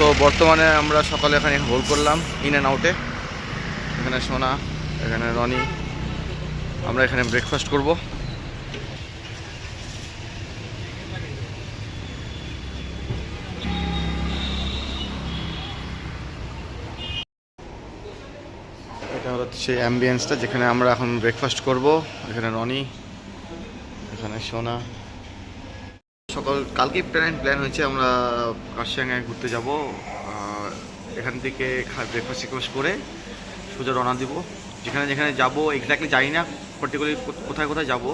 তো বর্তমানে আমরা সকালে এখানে হোল্ড করলাম ইন অ্যান্ড আউটে। এখানে সোনা, এখানে রনি, আমরা এখানে ব্রেকফাস্ট করব। এটা হলো সেই অ্যাম্বিয়েন্সটা যেখানে আমরা এখন ব্রেকফাস্ট করব। এখানে রনি, এখানে সোনা। কালকেই প্ল্যান হয়েছে আমরা কাশিয়াঙ্গায় ঘুরতে যাব। এখান থেকে ব্রেকফাস্ট করে সোজা রওনা দিব। যেখানে যেখানে যাব এক্স্যাক্টলি জানি না পার্টিকুলারলি কোথায় কোথায় যাব।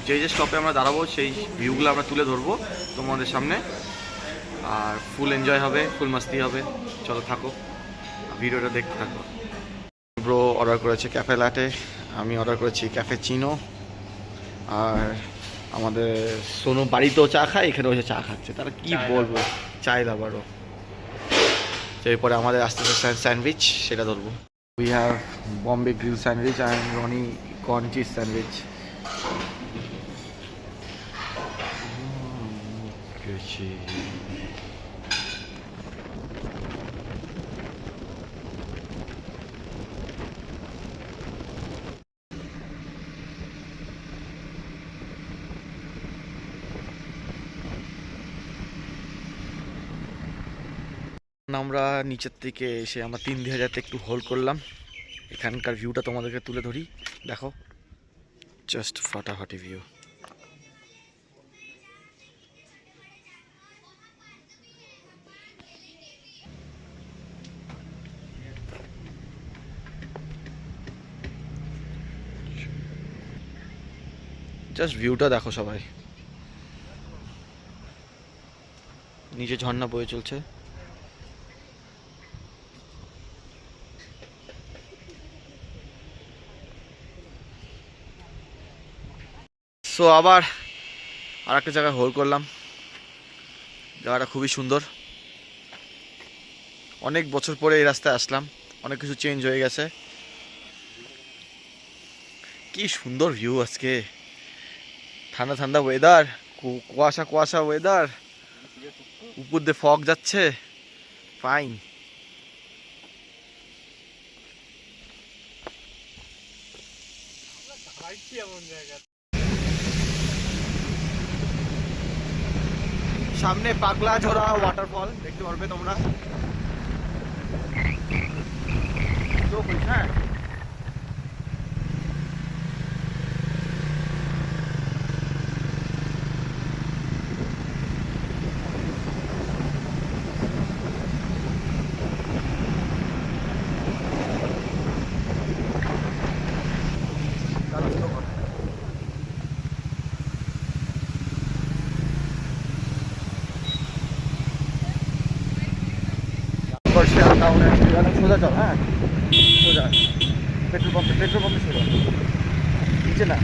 যে স্টপে আমরা দাঁড়াবো সেই ভিউগুলো আমরা তুলে ধরবো তোমাদের সামনে। আর ফুল এনজয় হবে, ফুল মাস্তি হবে। চলো থাকো, ভিডিওটা দেখতে থাকো। ব্রো অর্ডার করেছে ক্যাফে ল্যাটে, আমি অর্ডার করেছি ক্যাফে চিনো। আর আমাদের সোনু বাড়িতেও চা খায়, এখানেও চা খাচ্ছে। তারা কি বলবো, চাই লাভারও। এরপরে আমাদের আস্তে আস্তে স্যান্ডউইচ সেটা ধরবো। We have Bombay grill sandwich and Ronnie corn cheese sandwich. আমরা নিচের থেকে এসে আমরা 3000তে একটু হোল্ড করলাম। এখানকার ভিউটা তোমাদেরকে তুলে ধরি, দেখো জাস্ট ফাটাফাটি ভিউ। জাস্ট ভিউটা দেখো সবাই, নিচে ঝর্ণা বয়ে চলছে। সো আবার আর একটা জায়গায় হোল্ড করলাম। জায়গাটা খুবই সুন্দর। অনেক বছর পরে এই রাস্তায় আসলাম, অনেক কিছু চেঞ্জ হয়ে গেছে। কি সুন্দর ভিউ আজকে, ঠান্ডা ঠান্ডা ওয়েদার, কুয়াশা কুয়াশা ওয়েদার, উপর দিয়ে ফগ যাচ্ছে, ফাইন। সামনে পাগলা ঝোড়া ওয়াটারফল দেখতে পারবে তোমরা। হ্যাঁ, সোজা চল। হ্যাঁ সোজা পেট্রোল পাম্পে সোজা, নিচে না।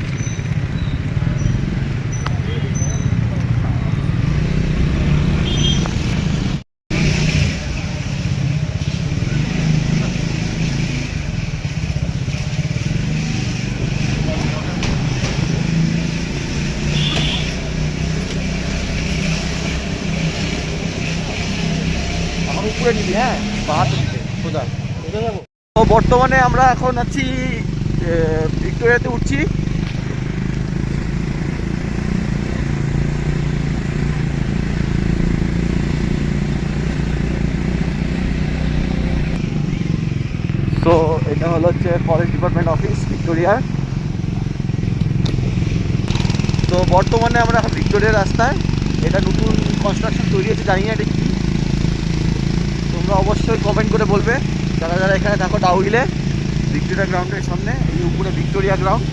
উপরে নিবি, হ্যাঁ বাহাতে সোজা সোজা যাবো। তো বর্তমানে আমরা এখন আছি ভিক্টোরিয়াতে উঠছি। তো এটা হলো হচ্ছে ফরেস্ট ডিপার্টমেন্ট অফিস ভিক্টোরিয়ার। তো বর্তমানে আমরা এখন ভিক্টোরিয়ার রাস্তায়, এটা নতুন কনস্ট্রাকশন তৈরি হয়েছে, জানি না এটা কি। তোমরা অবশ্যই কমেন্ট করে বলবে যারা যারা এখানে থাকো ডাউহিলে, ভিক্টোরিয়া গ্রাউন্ডের সামনে, এই উপরে ভিক্টোরিয়া গ্রাউন্ড।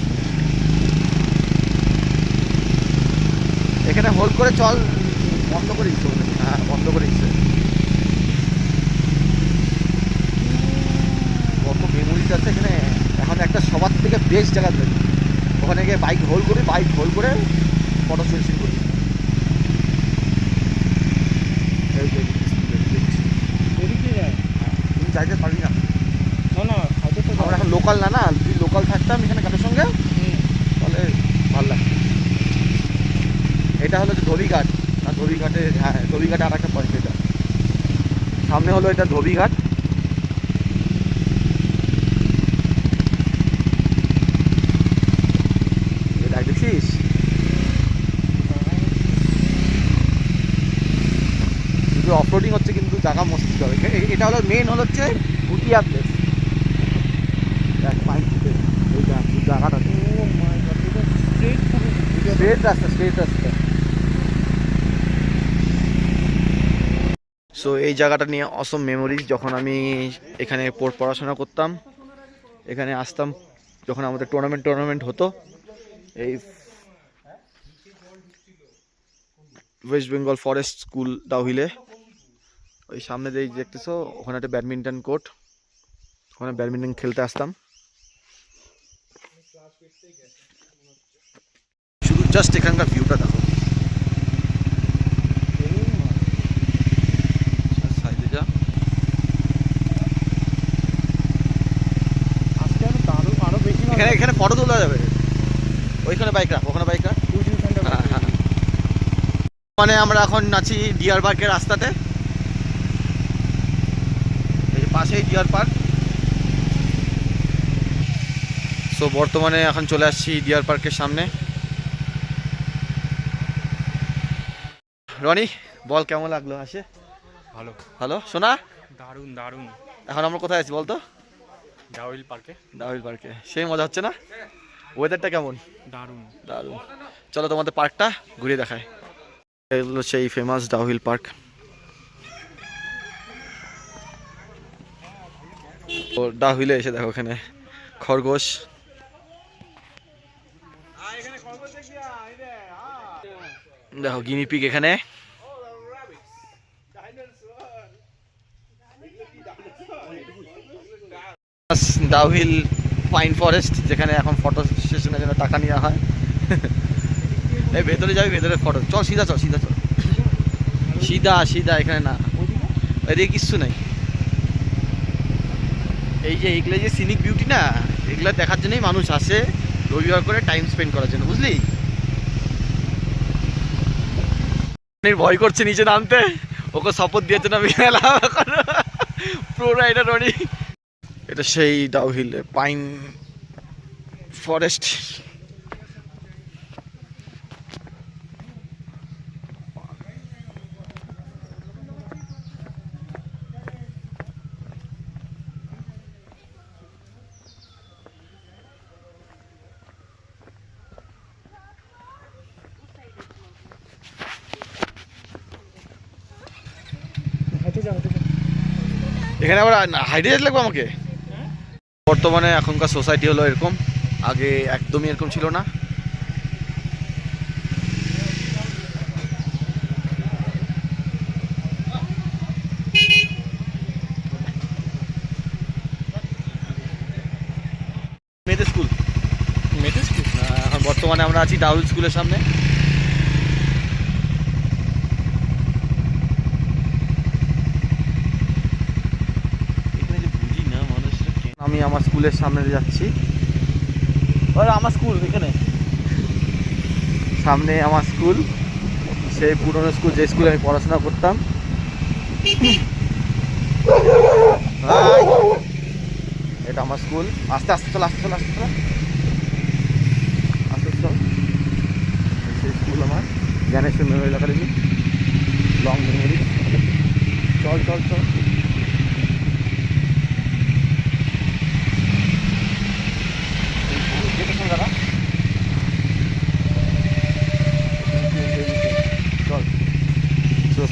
এখানে হোল্ড করে চল, বন্ধ করে দিচ্ছে। হ্যাঁ বন্ধ করে দিচ্ছে। কত মেমোরিজ আছে এখানে। এখন একটা সবার থেকে বেস্ট জায়গা তৈরি, ওখানে গিয়ে বাইক হোল্ড করে ফটো সেশন করি। তুমি যাইতে পারি না, আমরা এখন লোকাল না, যদি লোকাল থাকতাম এখানে কাদের সঙ্গে তাহলে ভালো লাগতো। এটা হলো যে ধোবিঘাট, আর ধোবিঘাটে, হ্যাঁ ধোবিঘাটে আর একটা পয়েন্ট। এটা সামনে হলো এটা ধোবিঘাট। এটা দেখছিস, শুধু অফরোডিং হচ্ছে কিন্তু জায়গা মস্ত হবে। এটা হলো মেন হলো হচ্ছে ভুটিয়া প্লেস। এই জায়গাটা স্ট্রেট রাস্তা, স্ট্রেট রাস্তা। সো এই জায়গাটা নিয়ে অসম মেমোরিজ। যখন আমি এখানে পড়াশোনা করতাম, এখানে আসতাম যখন আমাদের টুর্নামেন্ট হতো, এই ওয়েস্ট বেঙ্গল ফরেস্ট স্কুল ডাউহিলে, ওই সামনে যে দেখতেছো ওখানে একটা ব্যাডমিন্টন কোর্ট, ওখানে ব্যাডমিন্টন খেলতে আসতাম। শুধু জাস্ট এখানকার ভিউটা দেখো, সাইডে যা। এখানে এখানে ফটো তোলা যাবে, ওইখানে বাইক রাখ, ওখানে বাইক রাখ। মানে আমরা এখন আছি ডিয়ার পার্কের রাস্তাতে, এই পাশেই ডিয়ার পার্ক। সো বর্তমানে এখন চলে আসছি ডিয়ার পার্কের সামনে। রনি বল, কেমন লাগলো আসে? ভালো ভালো শোনা, দারুণ দারুণ। এখন আমরা কোথায় আছি বলতো? ডাউহিল পার্কে। ডাউহিল পার্কে। সেই মজা হচ্ছে না? ওয়েদারটা কেমন? দারুণ দারুণ। চলো তোমাদের পার্কটা ঘুরিয়ে দেখায়। এগুলো সেই ফেমাস ডাউহিল পার্ক। তো ডাউহিলে এসে দেখো এখানে খরগোশ, দেখো গিনিপিগ এখানে। ডাউহিল পাইন ফরেস্ট, যেখানে এখন ফটো সেশনের জন্য টাকা নেওয়া হয়। এই ভেতরে যাবি, ভেতরে ফটো। চল সিধা, চল সিধা, চল সিধা সিধা, এখানে না, এদিকে কিচ্ছু নেই। এই যে এইগুলো যে সিনিক বিউটি না, এগুলো দেখার জন্যই মানুষ আসে রবিবার করে টাইম স্পেন্ড করার জন্য, বুঝলি? ভয় করছে নিচে নামতে, ওকে শপথ দিয়েছে না প্রো রাইডার রনি। এটা সেই ডাউহিল পাইন ফরেস্ট। এখানে আবার হাইটে যেতে লাগবে আমাকে। বর্তমানে এখনকার সোসাইটি হলো এরকম, আগে একদমই এরকম ছিল না। মেয়েদের স্কুল, মেয়েদের স্কুল। এখন বর্তমানে আমরা আছি ডাউহিল স্কুলের সামনে। আমি আমার স্কুলের সামনে যাচ্ছি, আমার স্কুল এখানে সামনে, আমার স্কুল, সেই পুরনো স্কুল যে স্কুলে আমি পড়াশোনা করতাম। এটা আমার স্কুল। আস্তে আস্তে চল, আস্তে চল, আস্তে চল, আস্তে চল। সেই স্কুল আমার Gyaneshwar Memorial academy, long memory. চল চল চল।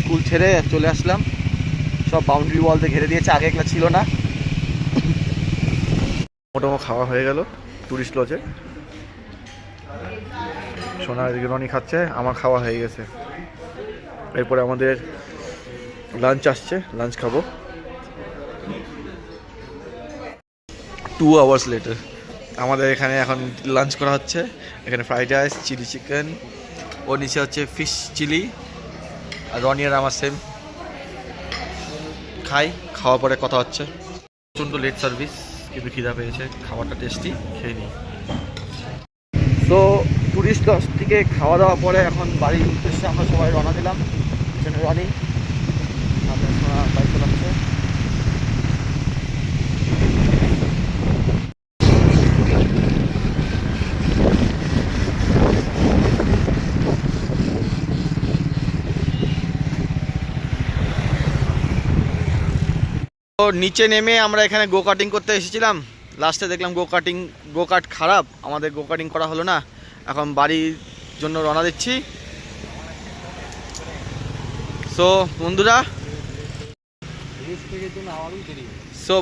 স্কুল ছেড়ে চলে আসলাম, সব বাউন্ডারি ওয়াল দিয়ে ঘিরে দিয়েছে, আগে এগুলো ছিল না। মোটামুটি খাওয়া হয়ে গেল টুরিস্ট লজে। সোনার এদিকে রনি খাচ্ছে, আমার খাওয়া হয়ে গেছে। এরপরে আমাদের লাঞ্চ আসছে, লাঞ্চ খাবো 2 hours লেটার। আমাদের এখানে এখন লাঞ্চ করা হচ্ছে। এখানে ফ্রাইড রাইস, চিলি চিকেন, ওর নিচে হচ্ছে ফিশ চিলি, আর রনি আর আমার সেম। খাই, খাওয়ার পরে কথা হচ্ছে। প্রচণ্ড লেট সার্ভিস, কিন্তু খিদা পেয়েছে, খাবারটা টেস্টি, খেয়ে নিই। তো টুরিস্ট লজ থেকে খাওয়া দাওয়া পরে এখন বাড়ির উদ্দেশ্যে আমরা সবাই রওনা দিলাম। এখানে রনি আপনার বাইক চালাচ্ছে। তো নিচে নেমে আমরা এখানে গো কাটিং করতে এসেছিলাম, লাস্টে দেখলাম গো কাট খারাপ, আমাদের গো কাটিং করা হলো না। এখন বাড়ির জন্য রওনা দিচ্ছি। সো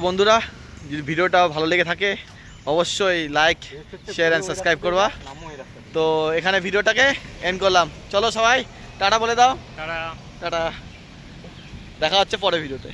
বন্ধুরা যদি ভিডিওটা ভালো লেগে থাকে অবশ্যই লাইক শেয়ার অ্যান্ড সাবস্ক্রাইব করবা। তো এখানে ভিডিওটাকে এন্ড করলাম। চলো সবাই টাটা বলে দাও। তারা টাটা, দেখা হচ্ছে পরের ভিডিওতে।